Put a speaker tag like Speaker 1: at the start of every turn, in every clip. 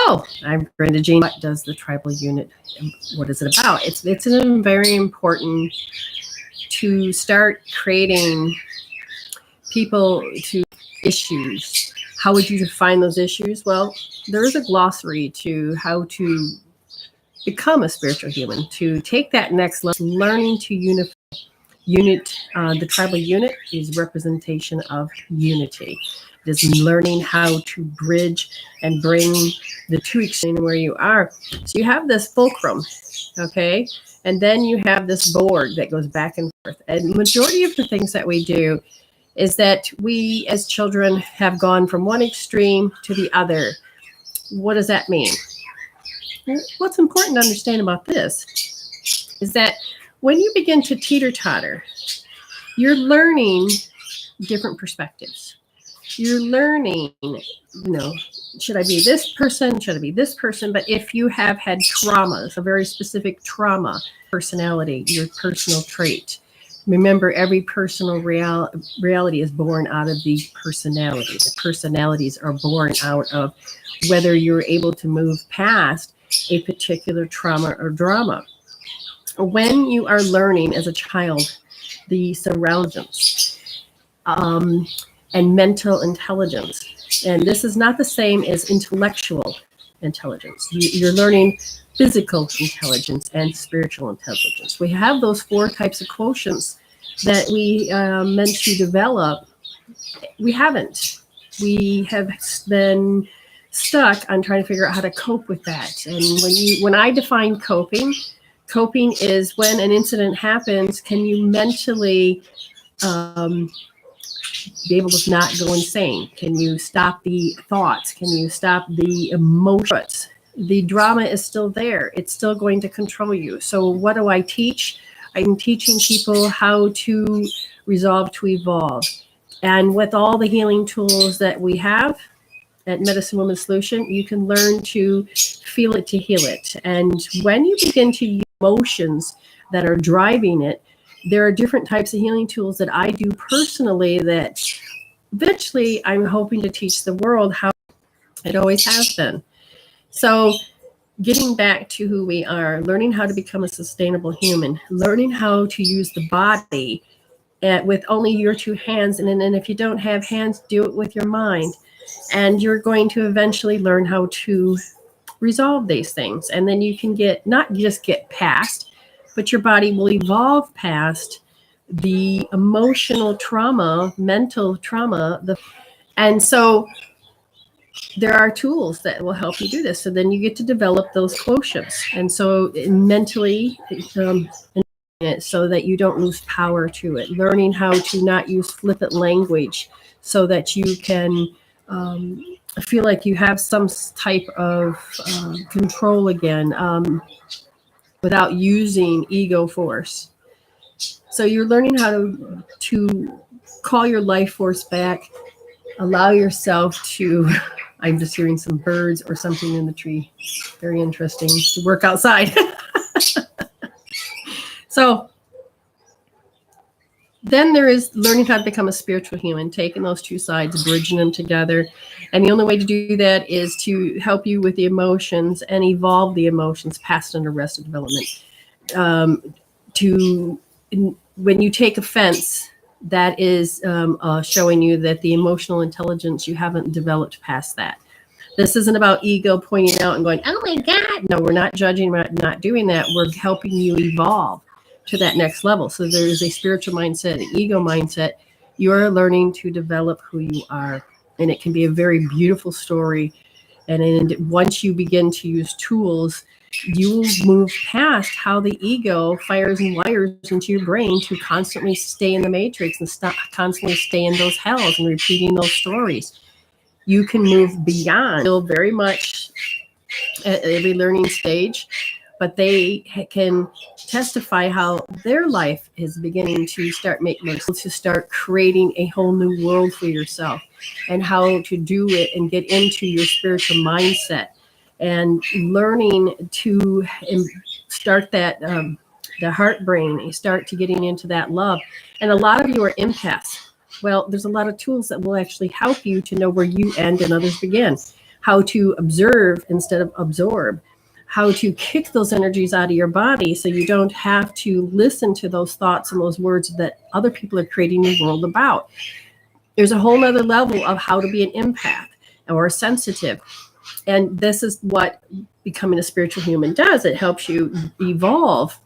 Speaker 1: So I'm Brenda Jean. What does the tribal unit, what is it about? It's very important to start creating people to issues. How would you define those issues? Well, there is a glossary to how to become a spiritual human, to take that next level, learning to unify. The tribal unit is representation of unity. It is learning how to bridge and bring the two extremes where you are. So you have this fulcrum, okay? And then you have this board that goes back and forth. And the majority of the things that we do is that we as children have gone from one extreme to the other. What does that mean? What's important to understand about this is that when you begin to teeter-totter, you're learning different perspectives. You're learning, should I be this person? Should I be this person? But if you have had traumas, a very specific trauma, personality, your personal trait, remember every personal reality is born out of the personality. The personalities are born out of whether you're able to move past a particular trauma or drama. When you are learning as a child, the surroundings and mental intelligence, and this is not the same as intellectual intelligence. You're learning physical intelligence and spiritual intelligence. We have those four types of quotients that we meant to develop. We haven't. We have been stuck on trying to figure out how to cope with that. And when I define coping is when an incident happens, can you mentally be able to not go insane? Can you stop the thoughts? Can you stop the emotions? The drama is still there. It's still going to control you. So what do I teach? I'm teaching people how to resolve to evolve. And with all the healing tools that we have at Medicine Woman Soultion, you can learn to feel it to heal it. And when you begin to use emotions that are driving it, there are different types of healing tools that I do personally that eventually I'm hoping to teach the world how it always has been. So getting back to who we are, learning how to become a sustainable human, learning how to use the body with only your two hands. And then if you don't have hands, do it with your mind. And you're going to eventually learn how to resolve these things. And then you can not just get past, but your body will evolve past the emotional trauma, mental trauma. And so there are tools that will help you do this. So then you get to develop those quotients. And so mentally, so that you don't lose power to it. Learning how to not use flippant language so that you can feel like you have some type of control again without using ego force. So you're learning how to call your life force back, allow yourself to, I'm just hearing some birds or something in the tree. Very interesting to work outside. So then there is learning how to become a spiritual human, taking those two sides, bridging them together. And the only way to do that is to help you with the emotions and evolve the emotions past and arrested development. When you take offense, that is showing you that the emotional intelligence, you haven't developed past that. This isn't about ego pointing out and going, oh my God. No, we're not judging, we're not doing that. We're helping you evolve to that next level. So there is a spiritual mindset, an ego mindset. You're learning to develop who you are. And it can be a very beautiful story. And once you begin to use tools, you will move past how the ego fires and wires into your brain to constantly stay in the matrix and constantly stay in those hells and repeating those stories. You can move beyond, still very much at every learning stage, but they can testify how their life is beginning to start to start creating a whole new world for yourself, and how to do it and get into your spiritual mindset and learning to start that the heart brain, you start to getting into that love. And a lot of you are empaths. Well, there's a lot of tools that will actually help you to know where you end and others begin. how to observe instead of absorb, how to kick those energies out of your body so you don't have to listen to those thoughts and those words that other people are creating your world about. There's a whole other level of how to be an empath or a sensitive. And this is what becoming a spiritual human does. It helps you evolve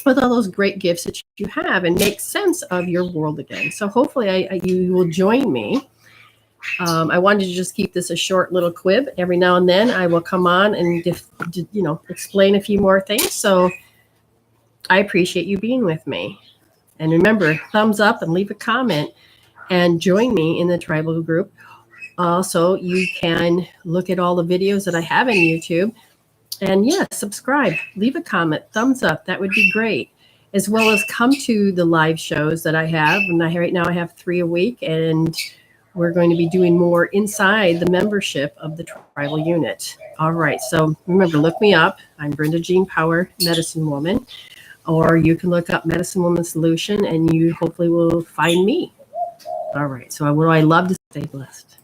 Speaker 1: with all those great gifts that you have and make sense of your world again. So hopefully you will join me. I wanted to just keep this a short little quib. Every now and then I will come on and explain a few more things. So I appreciate you being with me. And remember, thumbs up and leave a comment and join me in the tribal group. Also, you can look at all the videos that I have in YouTube. And yes, subscribe, leave a comment, thumbs up. That would be great. As well as come to the live shows that I have. And right now I have 3 a week. And we're going to be doing more inside the membership of the tribal unit. All right. So remember, look me up. I'm Brenda Jean Power, Medicine Woman. Or you can look up Medicine Woman Soultion and you hopefully will find me. All right. So I would love to stay blessed.